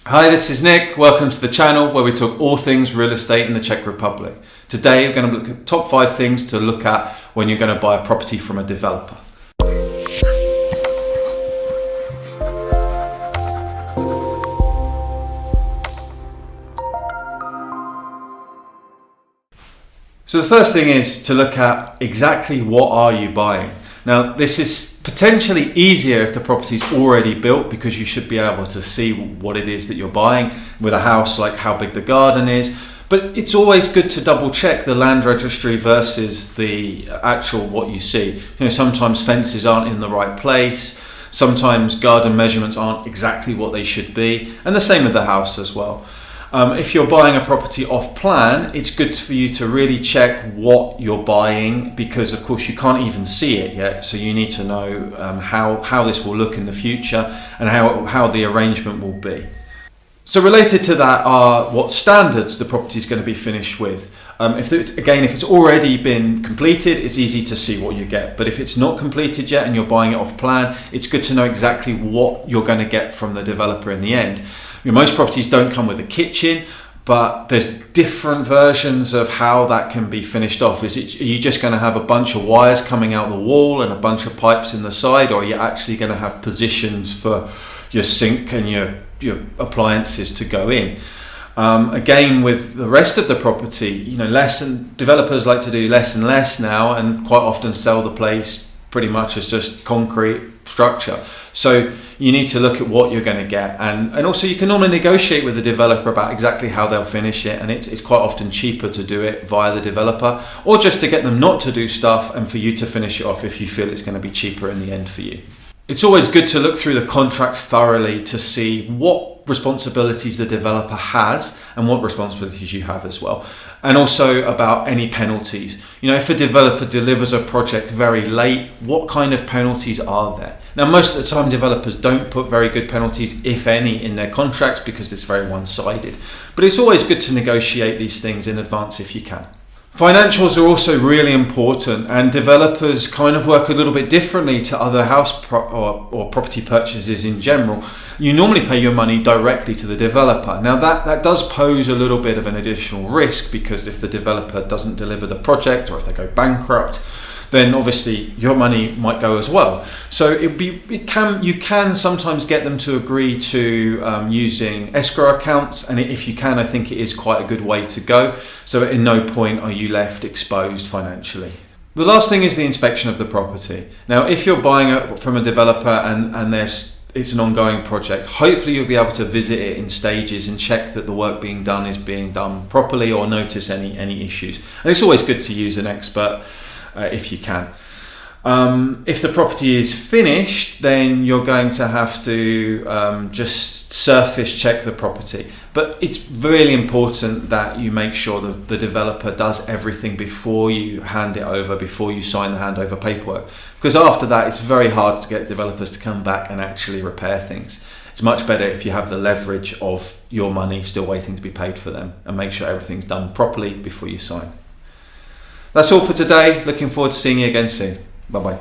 Hi, this is Nick. Welcome to the channel where we talk all things real estate in the Czech Republic. Today we're going to look at top 5 things to look at when you're going to buy a property from a developer. So the first thing is to look at exactly what are you buying. Now this is potentially easier if the property's already built, because you should be able to see what it is that you're buying with a house, like how big the garden is. But it's always good to double check the land registry versus the actual what you see. You know, sometimes fences aren't in the right place, sometimes garden measurements aren't exactly what they should be, and the same with the house as well. If you're buying a property off plan, it's good for you to really check what you're buying, because of course you can't even see it yet, so you need to know how this will look in the future and how the arrangement will be. So related to that are what standards the property is going to be finished with. If it's already been completed, it's easy to see what you get. But if it's not completed yet and you're buying it off plan, it's good to know exactly what you're going to get from the developer in the end. Most properties don't come with a kitchen, but there's different versions of how that can be finished off. Are you just going to have a bunch of wires coming out the wall and a bunch of pipes in the side, or are you actually going to have positions for your sink and your appliances to go in? Again, with the rest of the property, developers like to do less and less now, and quite often sell the place pretty much as just concrete structure. So you need to look at what you're going to get, and also you can normally negotiate with the developer about exactly how they'll finish it, and it's quite often cheaper to do it via the developer, or just to get them not to do stuff and for you to finish it off if you feel it's going to be cheaper in the end for you. It's always good to look through the contracts thoroughly to see what responsibilities the developer has and what responsibilities you have as well. And also about any penalties. If a developer delivers a project very late, what kind of penalties are there? Now, most of the time developers don't put very good penalties, if any, in their contracts because it's very one-sided. But it's always good to negotiate these things in advance if you can. Financials are also really important, and developers kind of work a little bit differently to other or property purchases in general. You normally pay your money directly to the developer. Now that does pose a little bit of an additional risk, because if the developer doesn't deliver the project or if they go bankrupt, then obviously your money might go as well. So you can sometimes get them to agree to using escrow accounts, and if you can, I think it is quite a good way to go. So at no point are you left exposed financially. The last thing is the inspection of the property. Now, if you're buying it from a developer and it's an ongoing project, hopefully you'll be able to visit it in stages and check that the work being done is being done properly, or notice any issues. And it's always good to use an expert if you can. If the property is finished, then you're going to have to just surface check the property. But it's really important that you make sure that the developer does everything before you hand it over, before you sign the handover paperwork. Because after that, it's very hard to get developers to come back and actually repair things. It's much better if you have the leverage of your money still waiting to be paid for them, and make sure everything's done properly before you sign. That's all for today. Looking forward to seeing you again soon. Bye-bye.